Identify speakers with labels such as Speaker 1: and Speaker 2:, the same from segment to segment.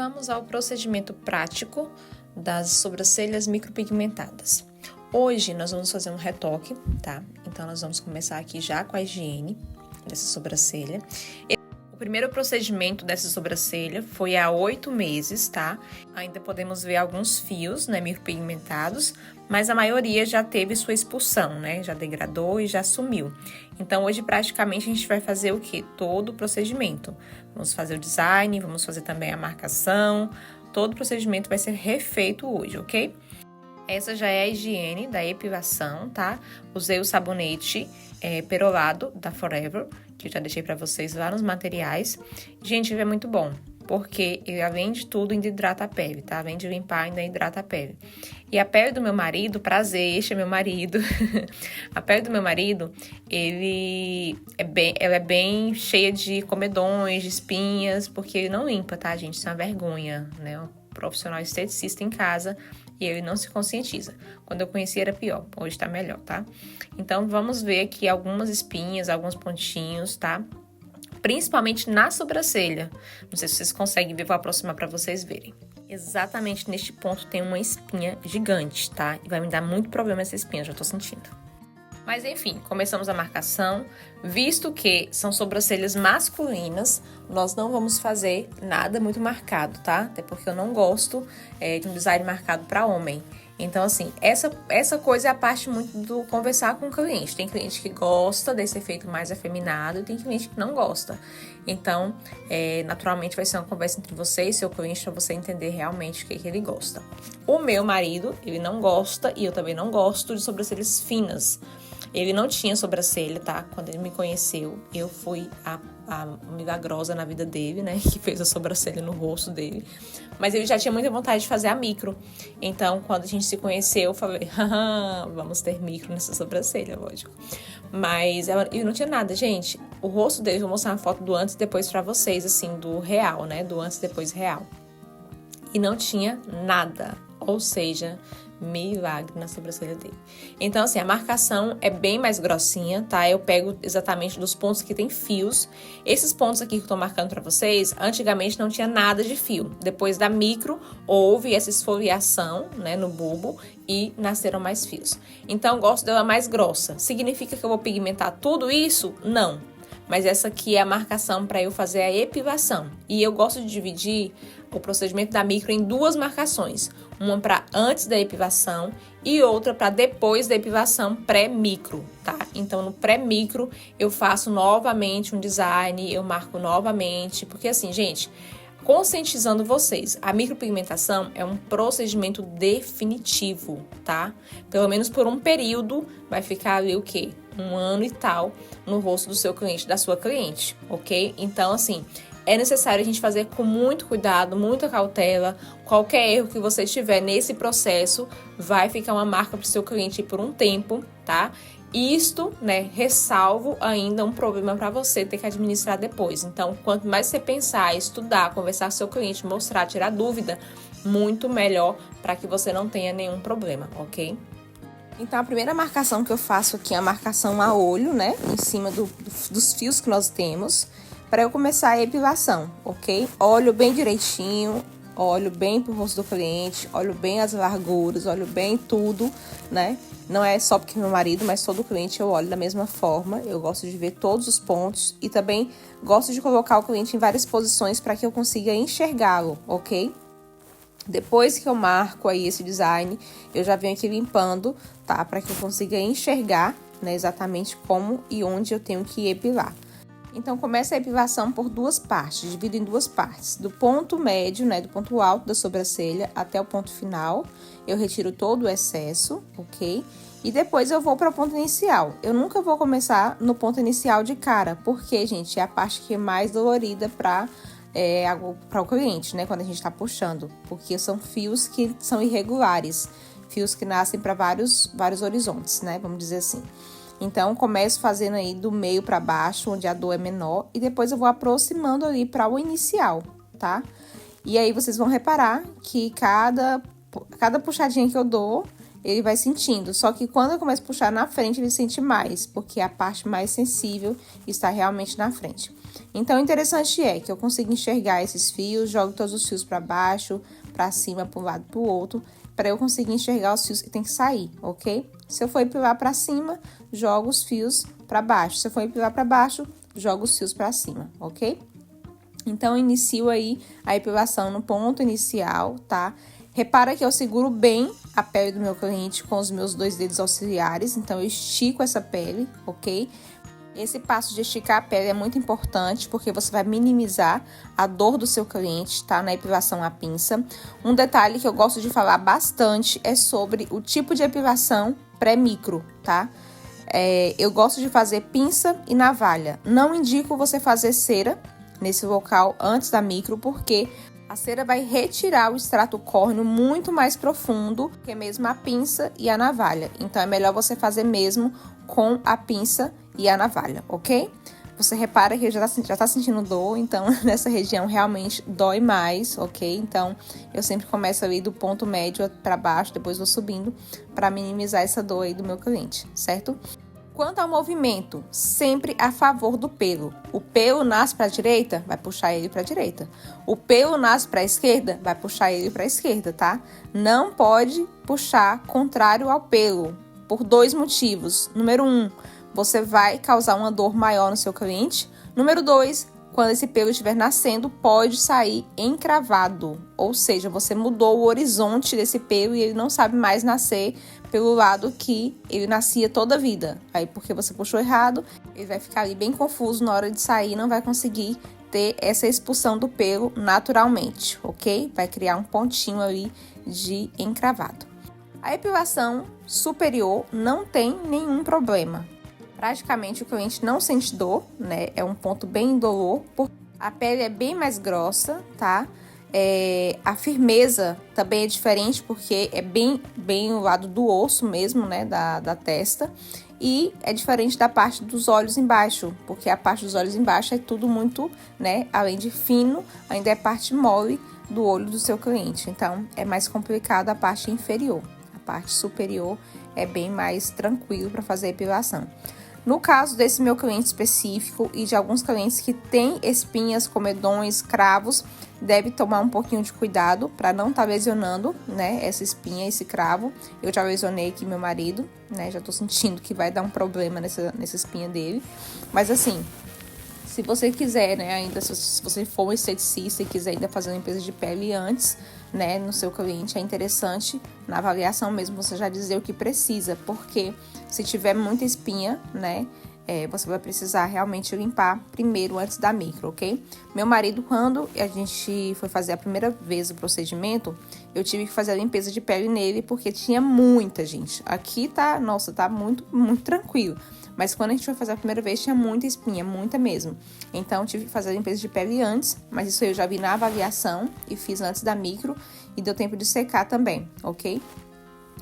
Speaker 1: Vamos ao procedimento prático das sobrancelhas micropigmentadas. Hoje nós vamos fazer um retoque, tá? Então nós vamos começar aqui já com a higiene dessa sobrancelha. O primeiro procedimento dessa sobrancelha foi há 8 meses, tá? Ainda podemos ver alguns fios, né, micropigmentados, mas a maioria já teve sua expulsão, né? Já degradou e já sumiu. Então, hoje, praticamente, a gente vai fazer o quê? Todo o procedimento. Vamos fazer o design, vamos fazer também a marcação. Todo o procedimento vai ser refeito hoje, ok? Essa já é a higiene da epilação, tá? Usei o sabonete perolado da Forever, que eu já deixei pra vocês lá nos materiais. Gente, ele é muito bom, porque ele, além de tudo, ainda hidrata a pele, tá? Além de limpar, ainda hidrata a pele. E a pele do meu marido, prazer, este é meu marido. A pele do meu marido, ela é bem cheia de comedões, de espinhas, porque ele não limpa, tá, gente? Isso é uma vergonha, né? Um profissional esteticista em casa e ele não se conscientiza. Quando eu conheci era pior, hoje tá melhor, tá? Então, vamos ver aqui algumas espinhas, alguns pontinhos, tá? Principalmente na sobrancelha. Não sei se vocês conseguem ver, vou aproximar para vocês verem. Exatamente neste ponto tem uma espinha gigante, tá? E vai me dar muito problema essa espinha, já tô sentindo. Mas enfim, começamos a marcação. Visto que são sobrancelhas masculinas, nós não vamos fazer nada muito marcado, tá? Até porque eu não gosto de um design marcado para homem. Então, assim, essa coisa é a parte muito do conversar com o cliente. Tem cliente que gosta desse efeito mais afeminado e tem cliente que não gosta. Então, naturalmente vai ser uma conversa entre você e seu cliente para você entender realmente o que ele gosta. O meu marido, ele não gosta e eu também não gosto de sobrancelhas finas. Ele não tinha sobrancelha, tá? Quando ele me conheceu, eu fui a milagrosa na vida dele, né? Que fez a sobrancelha no rosto dele. Mas ele já tinha muita vontade de fazer a micro. Então, quando a gente se conheceu, eu falei, vamos ter micro nessa sobrancelha, lógico. Mas ele não tinha nada, gente. O rosto dele, vou mostrar uma foto do antes e depois pra vocês, assim, do real, né? Do antes e depois real. E não tinha nada. Ou seja, milagre na sobrancelha dele. Então, assim, a marcação é bem mais grossinha, tá? Eu pego exatamente dos pontos que tem fios. Esses pontos aqui que eu tô marcando pra vocês, antigamente não tinha nada de fio. Depois da micro, houve essa esfoliação, né, no bulbo e nasceram mais fios. Então, eu gosto dela mais grossa. Significa que eu vou pigmentar tudo isso? Não. Mas essa aqui é a marcação para eu fazer a epilação. E eu gosto de dividir o procedimento da micro em duas marcações. Uma para antes da epilação e outra para depois da epilação pré-micro, tá? Então, no pré-micro, eu faço novamente um design, eu marco novamente. Porque assim, gente, conscientizando vocês, a micropigmentação é um procedimento definitivo, tá? Pelo menos por um período, vai ficar ali o quê? 1 ano e tal no rosto do seu cliente, da sua cliente, ok? Então, assim, é necessário a gente fazer com muito cuidado, muita cautela. Qualquer erro que você tiver nesse processo vai ficar uma marca para o seu cliente por um tempo, tá? Isto, né, ressalvo ainda um problema para você ter que administrar depois. Então, quanto mais você pensar, estudar, conversar com seu cliente, mostrar, tirar dúvida, muito melhor para que você não tenha nenhum problema, ok? Então, a primeira marcação que eu faço aqui é a marcação a olho, né? Em cima dos fios que nós temos, para eu começar a epilação, ok? Olho bem direitinho, olho bem pro rosto do cliente, olho bem as larguras, olho bem tudo, né? Não é só porque meu marido, mas todo cliente eu olho da mesma forma. Eu gosto de ver todos os pontos e também gosto de colocar o cliente em várias posições para que eu consiga enxergá-lo, ok? Depois que eu marco aí esse design, eu já venho aqui limpando, tá? Para que eu consiga enxergar, né, exatamente como e onde eu tenho que epilar. Então, começa a epilação por duas partes, divido em duas partes. Do ponto médio, né, do ponto alto da sobrancelha até o ponto final, eu retiro todo o excesso, ok? E depois eu vou para o ponto inicial. Eu nunca vou começar no ponto inicial de cara, porque, gente, é a parte que é mais dolorida para o cliente, né, quando a gente tá puxando, porque são fios que são irregulares, fios que nascem para vários horizontes, né, vamos dizer assim. Então, começo fazendo aí do meio para baixo, onde a dor é menor, e depois eu vou aproximando ali para o inicial, tá? E aí, vocês vão reparar que cada puxadinha que eu dou, ele vai sentindo. Só que quando eu começo a puxar na frente, ele sente mais, porque a parte mais sensível está realmente na frente. Então, o interessante é que eu consigo enxergar esses fios, jogo todos os fios para baixo, para cima, para um lado, para o outro, para eu conseguir enxergar os fios que tem que sair, ok? Se eu for epilar para cima, jogo os fios para baixo. Se eu for epilar para baixo, jogo os fios para cima, ok? Então, eu inicio aí a epilação no ponto inicial, tá? Repara que eu seguro bem a pele do meu cliente com os meus 2 dedos auxiliares, então eu estico essa pele, ok? Esse passo de esticar a pele é muito importante, porque você vai minimizar a dor do seu cliente, tá? Na epilação à pinça. Um detalhe que eu gosto de falar bastante é sobre o tipo de epilação pré-micro, tá? Eu gosto de fazer pinça e navalha. Não indico você fazer cera nesse local antes da micro, porque a cera vai retirar o extrato córneo muito mais profundo que mesmo a pinça e a navalha. Então, é melhor você fazer mesmo com a pinça e a navalha, ok? Você repara que já tá sentindo dor, então nessa região realmente dói mais, ok? Então, eu sempre começo ali do ponto médio para baixo, depois vou subindo para minimizar essa dor aí do meu cliente, certo? Quanto ao movimento, sempre a favor do pelo. O pelo nasce para a direita, vai puxar ele para a direita. O pelo nasce para a esquerda, vai puxar ele para a esquerda, tá? Não pode puxar contrário ao pelo, por 2 motivos. Número 1, você vai causar uma dor maior no seu cliente. Número 2, quando esse pelo estiver nascendo, pode sair encravado. Ou seja, você mudou o horizonte desse pelo e ele não sabe mais nascer pelo lado que ele nascia toda a vida. Aí, porque você puxou errado, ele vai ficar ali bem confuso na hora de sair, não vai conseguir ter essa expulsão do pelo naturalmente, ok? Vai criar um pontinho ali de encravado. A epilação superior não tem nenhum problema. Praticamente o cliente não sente dor, né? É um ponto bem indolor. A pele é bem mais grossa, tá? A firmeza também é diferente, porque é bem o lado do osso mesmo, né? Da testa. E é diferente da parte dos olhos embaixo, porque a parte dos olhos embaixo é tudo muito, né? Além de fino, ainda é parte mole do olho do seu cliente. Então, é mais complicado a parte inferior. A parte superior é bem mais tranquilo para fazer a epilação. No caso desse meu cliente específico e de alguns clientes que têm espinhas, comedões, cravos, deve tomar um pouquinho de cuidado para não estar lesionando, né, essa espinha, esse cravo. Eu já lesionei aqui meu marido, né, já tô sentindo que vai dar um problema nessa espinha dele. Mas assim, se você quiser, né, ainda se você for um esteticista e quiser ainda fazer uma limpeza de pele antes, né, no seu cliente, é interessante na avaliação mesmo você já dizer o que precisa, porque se tiver muita espinha, né, você vai precisar realmente limpar primeiro antes da micro, ok? Meu marido, quando a gente foi fazer a primeira vez o procedimento, eu tive que fazer a limpeza de pele nele porque tinha muita, gente. Aqui tá, nossa, tá muito tranquilo. Mas quando a gente foi fazer a primeira vez, tinha muita espinha, muita mesmo. Então, tive que fazer a limpeza de pele antes, mas isso eu já vi na avaliação e fiz antes da micro e deu tempo de secar também, ok?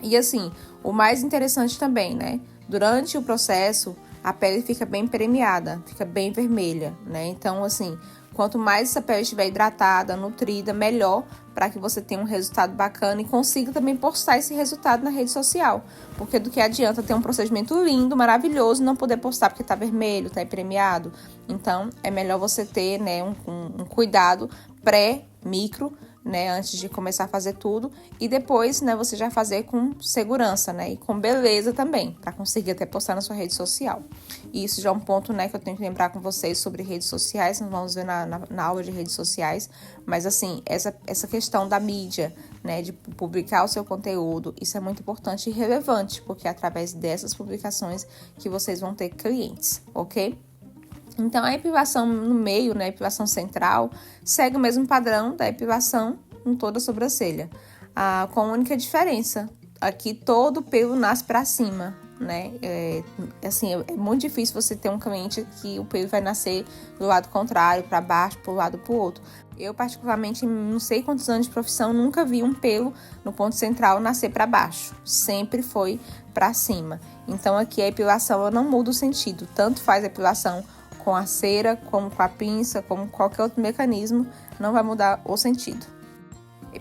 Speaker 1: E assim, o mais interessante também, né? Durante o processo, a pele fica bem premiada, fica bem vermelha, né? Então, assim, quanto mais essa pele estiver hidratada, nutrida, melhor para que você tenha um resultado bacana e consiga também postar esse resultado na rede social. Porque do que adianta ter um procedimento lindo, maravilhoso, e não poder postar porque tá vermelho, tá premiado. Então, é melhor você ter, né, um cuidado pré-micro, né, antes de começar a fazer tudo, e depois, né, você já fazer com segurança, né, e com beleza também, para conseguir até postar na sua rede social. E isso já é um ponto, né, que eu tenho que lembrar com vocês sobre redes sociais, nós vamos ver na aula de redes sociais, mas assim, essa questão da mídia, né, de publicar o seu conteúdo, isso é muito importante e relevante, porque é através dessas publicações que vocês vão ter clientes, ok? Então, a epilação no meio, né, a epilação central, segue o mesmo padrão da epilação em toda a sobrancelha, com a única diferença. Aqui, todo o pelo nasce para cima, né? É muito difícil você ter um cliente que o pelo vai nascer do lado contrário, para baixo, para o lado para o outro. Eu, particularmente, não sei quantos anos de profissão, nunca vi um pelo no ponto central nascer para baixo. Sempre foi para cima. Então, aqui a epilação ela não muda o sentido. Tanto faz a epilação com a cera, como com a pinça, como qualquer outro mecanismo, não vai mudar o sentido.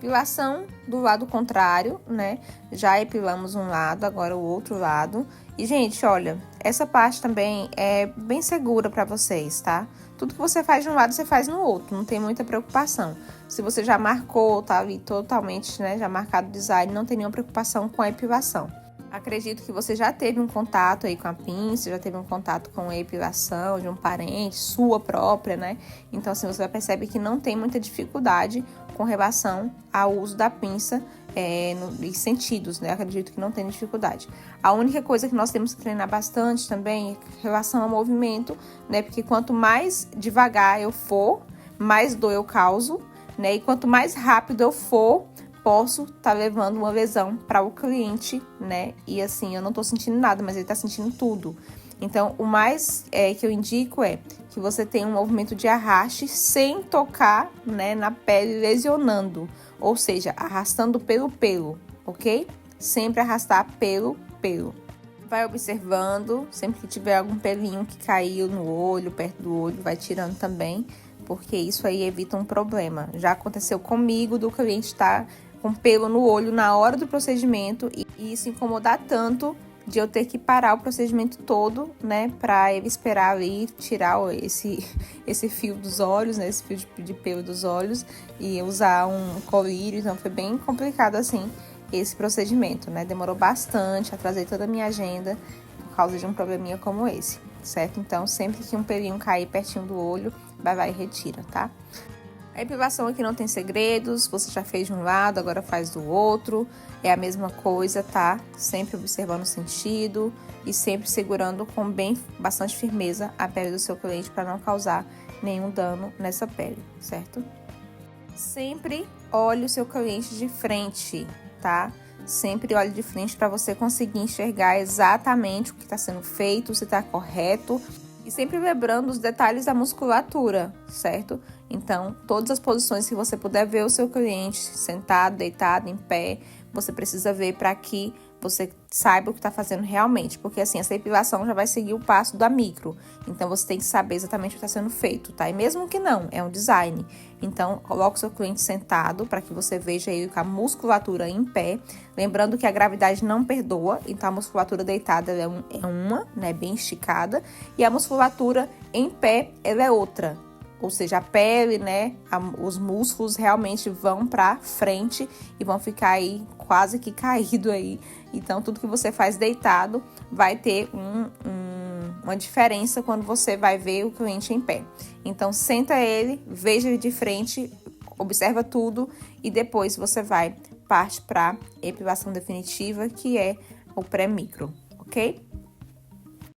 Speaker 1: Epilação do lado contrário, né? Já epilamos um lado, agora o outro lado. E, gente, olha, essa parte também é bem segura pra vocês, tá? Tudo que você faz de um lado, você faz no outro, não tem muita preocupação. Se você já marcou, tá ali totalmente, né, já marcado o design, não tem nenhuma preocupação com a epilação. Acredito que você já teve um contato aí com a pinça, já teve um contato com a epilação de um parente, sua própria, né? Então, assim, você percebe que não tem muita dificuldade com relação ao uso da pinça nos sentidos, né? Acredito que não tem dificuldade. A única coisa que nós temos que treinar bastante também é em relação ao movimento, né? Porque quanto mais devagar eu for, mais dor eu causo, né? E quanto mais rápido eu for, posso estar levando uma lesão para o cliente, né? E assim, eu não tô sentindo nada, mas ele tá sentindo tudo. Então, o mais que eu indico é que você tenha um movimento de arraste sem tocar, né, na pele, lesionando. Ou seja, arrastando pelo pelo, ok? Sempre arrastar pelo pelo. Vai observando, sempre que tiver algum pelinho que caiu no olho, perto do olho, vai tirando também, porque isso aí evita um problema. Já aconteceu comigo do cliente estar com pelo no olho na hora do procedimento e isso incomodar tanto de eu ter que parar o procedimento todo, né, para ele esperar ali tirar esse fio dos olhos, né, esse fio de pelo dos olhos e usar um colírio. Então foi bem complicado assim esse procedimento, né? Demorou bastante, atrasei toda a minha agenda por causa de um probleminha como esse, certo? Então sempre que um pelinho cair pertinho do olho, vai e retira, tá? A epilação aqui não tem segredos, você já fez de um lado, agora faz do outro, é a mesma coisa, tá? Sempre observando o sentido e sempre segurando com bastante firmeza a pele do seu cliente para não causar nenhum dano nessa pele, certo? Sempre olhe o seu cliente de frente, tá? Sempre olhe de frente para você conseguir enxergar exatamente o que está sendo feito, se está correto. E sempre lembrando os detalhes da musculatura, certo? Então, todas as posições que você puder ver o seu cliente sentado, deitado, em pé, você precisa ver para que você saiba o que está fazendo realmente. Porque assim, essa epilação já vai seguir o passo da micro. Então, você tem que saber exatamente o que está sendo feito, tá? E mesmo que não, é um design. Então, coloque o seu cliente sentado para que você veja ele com a musculatura em pé. Lembrando que a gravidade não perdoa. Então, a musculatura deitada ela é uma, né? Bem esticada. E a musculatura em pé, ela é outra. Ou seja, a pele, né, os músculos realmente vão para frente e vão ficar aí quase que caído aí. Então, tudo que você faz deitado vai ter uma diferença quando você vai ver o cliente em pé. Então, senta ele, veja ele de frente, observa tudo e depois você parte para epilação definitiva, que é o pré-micro, ok?